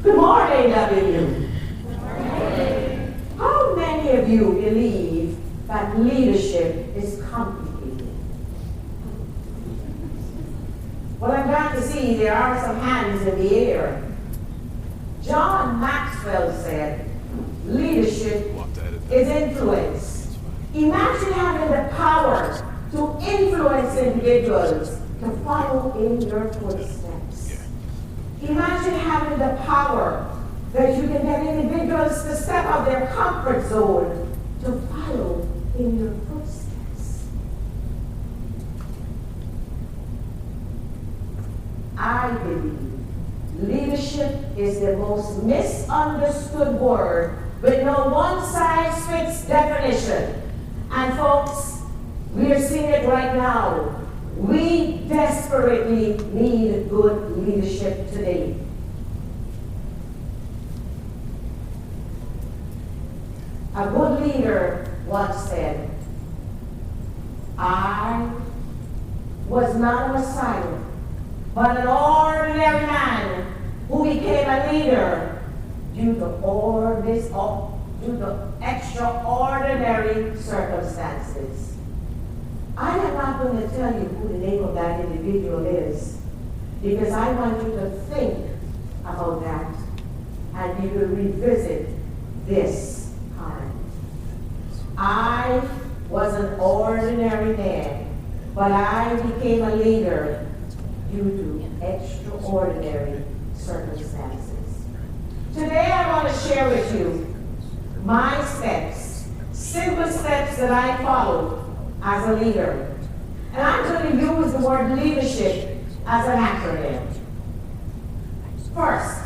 Good morning, W. How many of you believe that leadership is complicated? Well, I'm glad to see there are some hands in the air. John Maxwell said, leadership is influence. Imagine having the power to influence individuals to follow in your footsteps. Imagine having the power that you can get individuals to step out their comfort zone to follow in your footsteps. I believe leadership is the most misunderstood word with no one-size-fits definition. And folks, we are seeing it right now. We desperately need good leadership today. A good leader once said, I was not a Messiah, but an ordinary man who became a leader due to extraordinary circumstances. I am not going to tell you who the name of that individual is, because I want you to think about that, and you will revisit this time. I was an ordinary man, but I became a leader due to extraordinary circumstances. Today I want to share with you my steps, simple steps that I followed as a leader. And I'm going to use the word leadership as an acronym. First,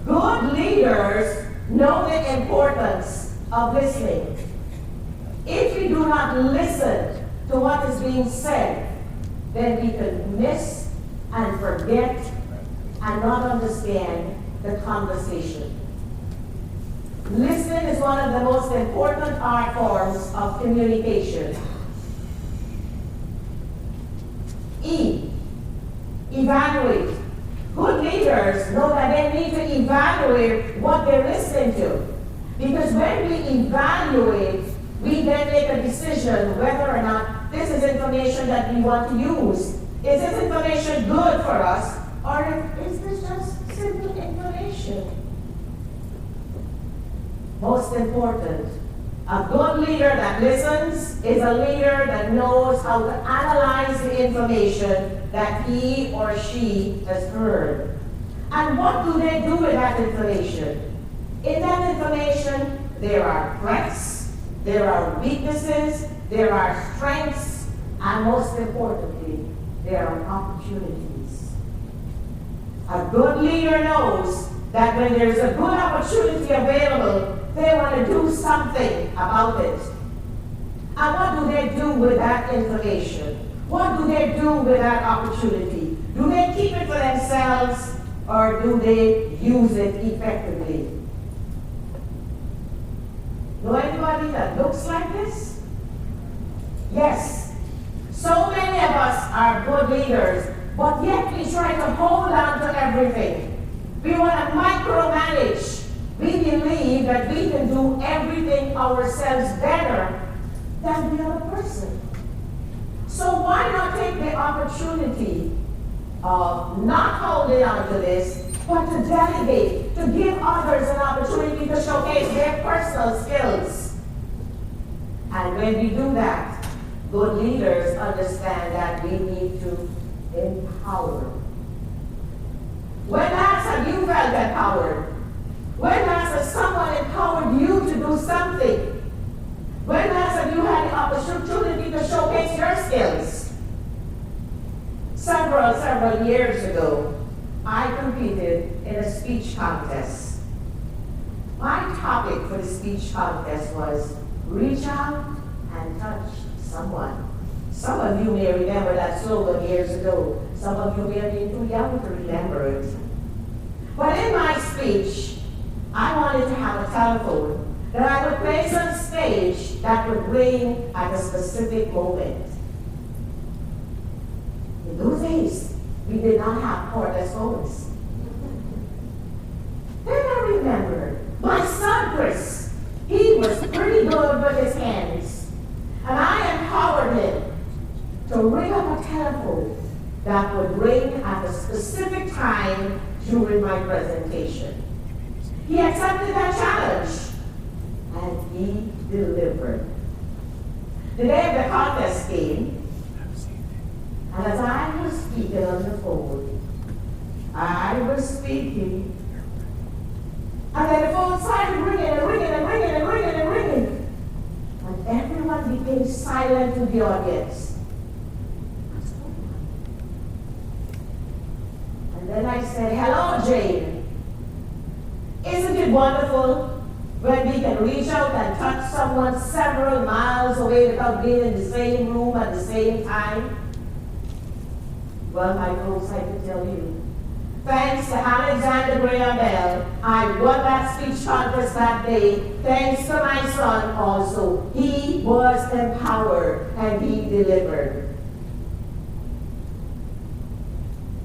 good leaders know the importance of listening. If we do not listen to what is being said, then we can miss and forget and not understand the conversation. Listening is one of the most important art forms of communication. E, evaluate. Good leaders know that they need to evaluate what they're listening to. Because when we evaluate, we then make a decision whether or not this is information that we want to use. Is this information good for us, or is this just simple information? Most important, a good leader that listens is a leader that knows how to analyze the information that he or she has heard. And what do they do with that information? In that information, there are threats, there are weaknesses, there are strengths, and most importantly, there are opportunities. A good leader knows that when there's a good opportunity available, they want to do something about it. And what do they do with that information? What do they do with that opportunity? Do they keep it for themselves, or do they use it effectively? Know anybody that looks like this? Yes. So many of us are good leaders, but yet we try to hold on to everything. We want to micromanage. We believe that we can do everything ourselves better than the other person. So why not take the opportunity of not holding on to this, but to delegate, to give others an opportunity to showcase their personal skills? And when we do that, good leaders understand that we need to empower. When last have you felt empowered? When last has someone empowered you to do something? When last have you had the opportunity to showcase your skills? Several years ago, I competed in a speech contest. My topic for the speech contest was reach out and touch someone. Some of you may remember that slogan years ago. Some of you may be too young to remember it. But in my speech, I wanted to have a telephone that I would place on stage that would ring at a specific moment. In those days, we did not have cordless phones. my presentation. He accepted that challenge, and he delivered. The day of the contest came, and as I was speaking on the phone, I was speaking, and then the phone started ringing and ringing and ringing and ringing and ringing, and everyone became silent in the audience. And then I said, "Hello, Jane. Isn't it wonderful when we can reach out and touch someone several miles away without being in the same room at the same time?" Well, my folks, I can tell you, thanks to Alexander Graham Bell, I won that speech contest that day. Thanks to my son also. He was empowered and he delivered.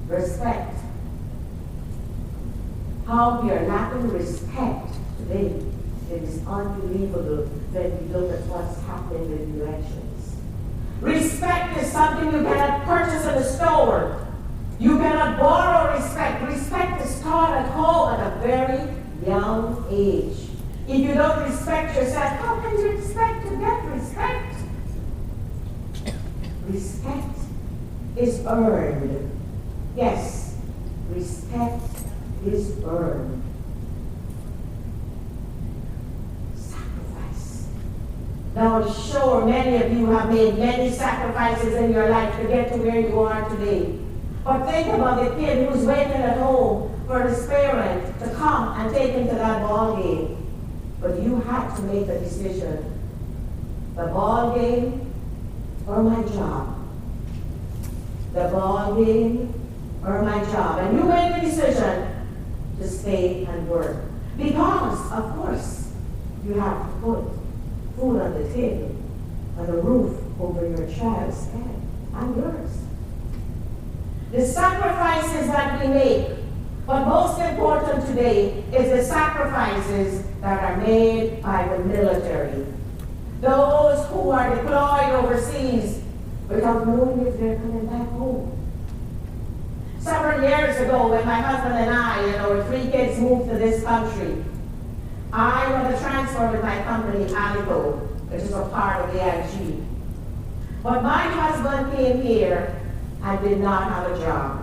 Respect. How we are lacking respect today. It is unbelievable when we look at what's happening with elections. Respect is something you cannot purchase in a store. You cannot borrow respect. Respect is taught at home at a very young age. If you don't respect yourself, how can you expect to get respect? Respect is earned. Yes, respect is earned. Sacrifice. Now I'm sure many of you have made many sacrifices in your life to get to where you are today. But think about the kid who's waiting at home for his parent to come and take him to that ball game. But you had to make a decision. The ball game or my job? The ball game or my job? And you made the decision to stay and work. Because, of course, you have to put food on the table and a roof over your child's head and yours. The sacrifices that we make, but most important today is the sacrifices that are made by the military. Those who are deployed overseas without knowing if they're coming back home. Several years ago, when my husband and I and our 3 kids moved to this country, I was a transfer with my company, Alico, which is a part of the AIG. But my husband came here and did not have a job.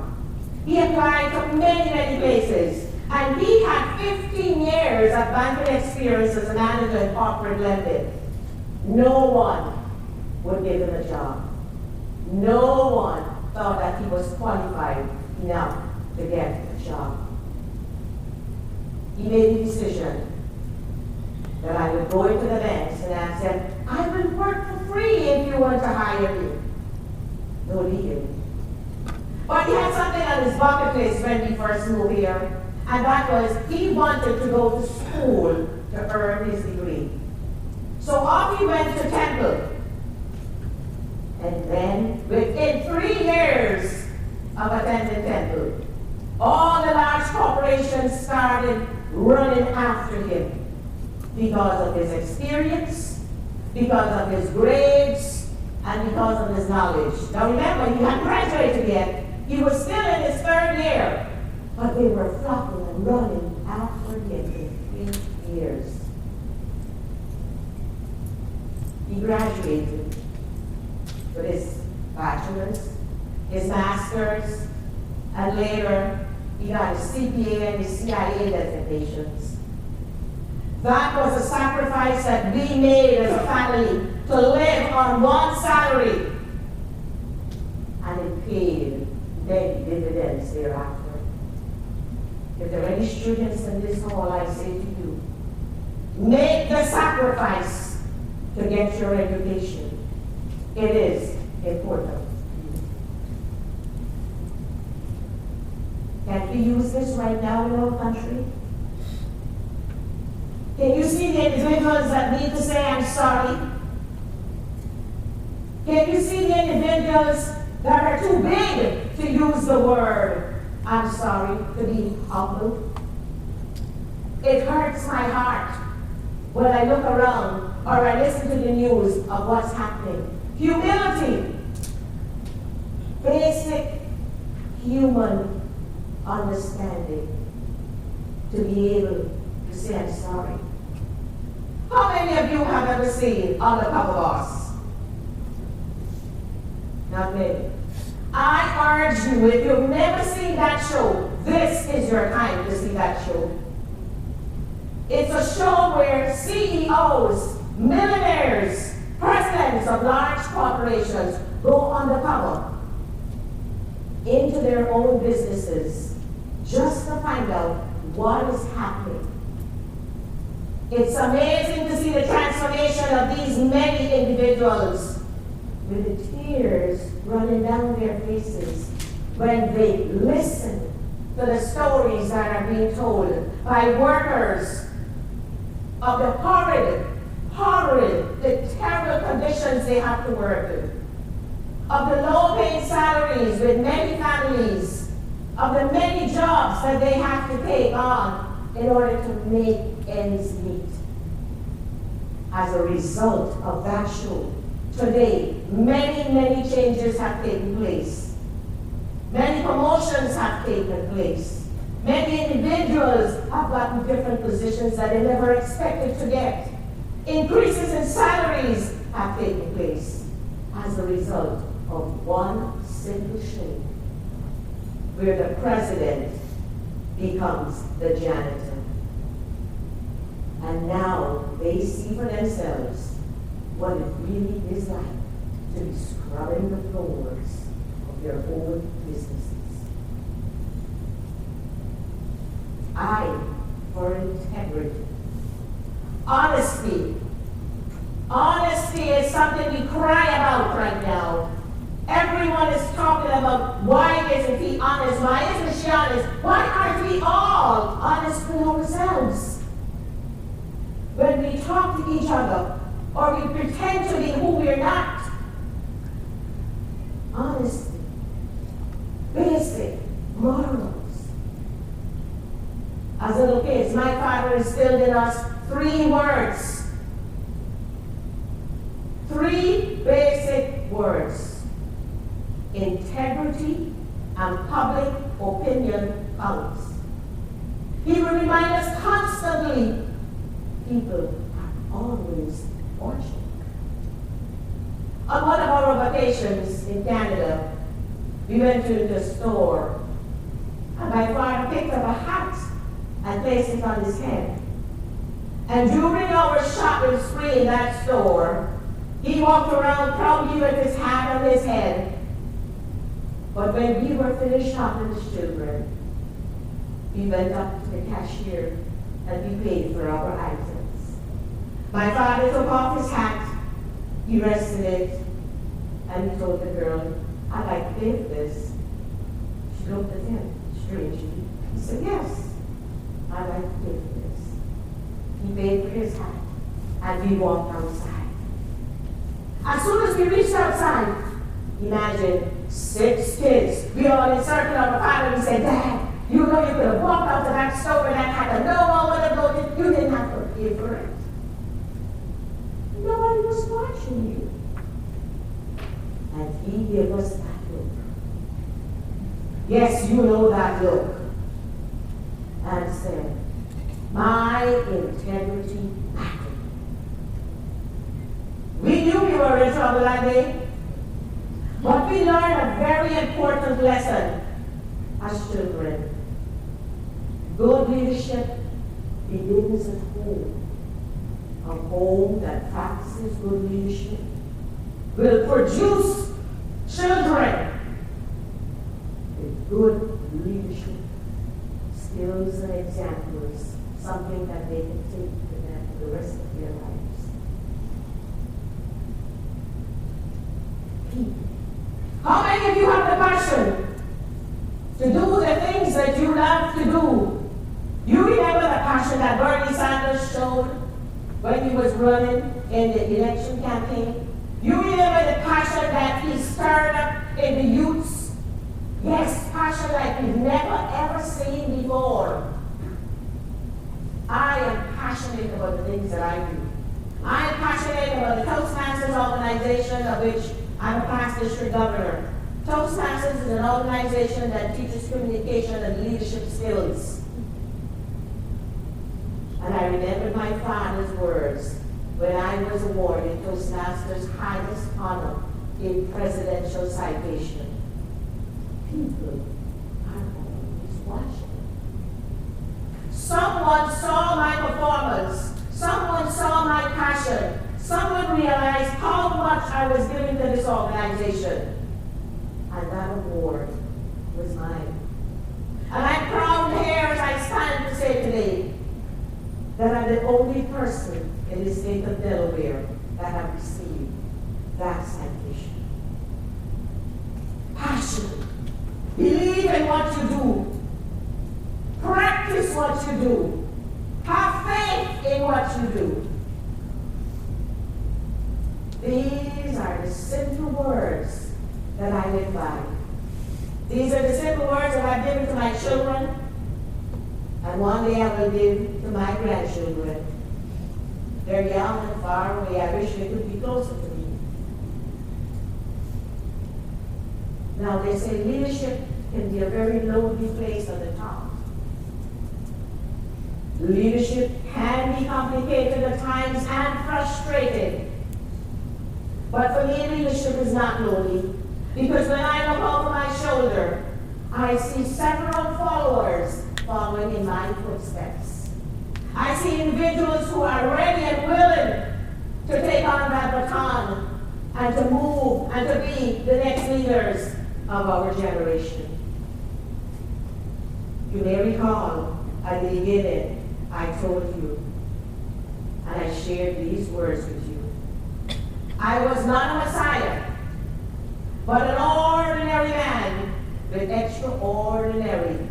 He applied to many, many places, and he had 15 years of banking experience as a manager in corporate lending. No one would give him a job. No one thought that he was qualified enough to get a job. He made a decision that I would go into the banks and ask them, "I will work for free if you want to hire me." No, he didn't. But he had something on his bucket list when we first moved here, and that was he wanted to go to school to earn his degree. So off he went to Temple. And then, within 3 years of attending Temple, all the large corporations started running after him because of his experience, because of his grades, and because of his knowledge. Now remember, he hadn't graduated yet. He was still in his 3rd year, but they were flocking and running after him in 3 years. He graduated with his bachelor's, his master's, and later he got his CPA and his CIA designations. That was a sacrifice that we made as a family to live on one salary, and it paid many dividends thereafter. If there are any students in this hall, I say to you, make the sacrifice to get your education. It is important. Can we use this right now in our country? Can you see the individuals that need to say, "I'm sorry"? Can you see the individuals that are too big to use the word, "I'm sorry," to be humble? It hurts my heart when I look around or I listen to the news of what's happening. Humility, basic human understanding. to be able to say, I'm sorry. How many of you have ever seen Undercover Boss? Not many. I urge you, if you've never seen that show, this is your time to see that show. It's a show where CEOs, millionaires, presidents of large corporations go undercover into their own businesses just to find out what is happening. It's amazing to see the transformation of these many individuals with the tears running down their faces when they listen to the stories that are being told by workers of the horrid, the terrible conditions they have to work in, of the low-paid salaries with many families, of the many jobs that they have to take on in order to make ends meet. As a result of that show, today, many changes have taken place. Many promotions have taken place. Many individuals have gotten different positions that they never expected to get. Increases in salaries have taken place as a result of one simple show where the president becomes the janitor. And now they see for themselves what it really is like to be scrubbing the floors of their own businesses. I, for integrity. Honesty. Honesty is something we cry about right now. Everyone is talking about why isn't he honest? Why isn't she honest? Why aren't we all honest with ourselves? When we talk to each other or we pretend to be who we're not. Honesty. Basic morals. As little kids, my father instilled in us 3 words. 3 basic words. Integrity and public opinion counts. He would remind us constantly, people are always watching. On one of our vacations in Canada, we went to the store, and my father picked up a hat and placed it on his head. And during our shopping spree in that store, he walked around proudly with his hat on his head. But when we were finished shopping as children, we went up to the cashier and we paid for our items. My father took off his hat, he rested it, and he told the girl, I'd like to pay for this. She looked at him strangely. He said, yes. I'd like to pay for this. He paid for his hat, and we walked outside. As soon as we reached outside, imagine 6 kids. We all encircled our father and said, Dad, you know you could have walked out to that store and that hat and no one would have noticed. You didn't have to pay for it. Nobody was watching you. And he gave us that look. Yes, you know that look. And said, my integrity mattered. We knew we were in trouble that day, but we learned a very important lesson as children. Good leadership begins at home. A home that practices good leadership will produce children with good leadership skills and examples, something that they can take with them for the rest of their lives. How many of you have the passion to do the things that you love to do? You remember the passion that Bernie Sanders showed when he was running in the election campaign? You remember the passion that he stirred up in the youths? Yes, passion like we've never ever seen before. I am passionate about the things that I do. I am passionate about the Toastmasters organization, of which I'm a past district governor. Toastmasters is an organization that teaches communication and leadership skills. my father's words when I was awarded Toastmaster's highest honor in presidential citation. People are always watching. Someone saw my performance. Someone saw my passion. Someone realized how much I was giving to this organization. And that award was mine. And I'm proud here as I stand to say today that I'm the only person in the state of Delaware that have received that citation. Passion. Believe in what you do. Practice what you do. Have faith in what you do. These are the simple words that I live by. These are the simple words that I've given to my children, and one day I will give to my grandchildren. They're young and far away. I wish they could be closer to me. Now they say leadership can be a very lonely place on the top. Leadership can be complicated at times and frustrating. But for me, leadership is not lonely. Because when I look over my shoulder, I see several followers following in my footsteps. I see individuals who are ready and willing to take on that baton and to move and to be the next leaders of our generation. You may recall at the beginning, I told you, and I shared these words with you. I was not a Messiah, but an ordinary man with extraordinary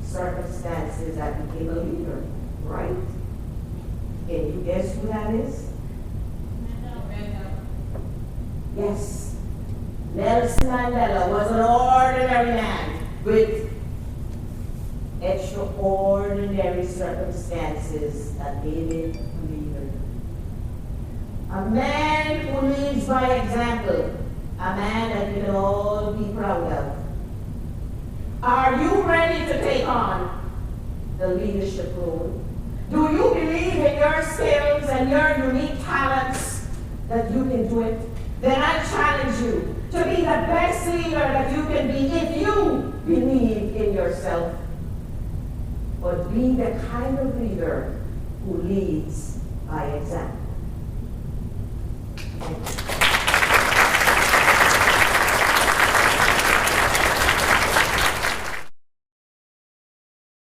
circumstances that became a leader, right? Can you guess who that is? Yes. Nelson Mandela was an ordinary man with extraordinary circumstances that made him a leader. A man who leads by example. A man that we can all be proud of. Are you ready to take on the leadership role? Do you believe in your skills and your unique talents that you can do it? Then I challenge you to be the best leader that you can be if you believe in yourself. But be the kind of leader who leads by example. Thank you.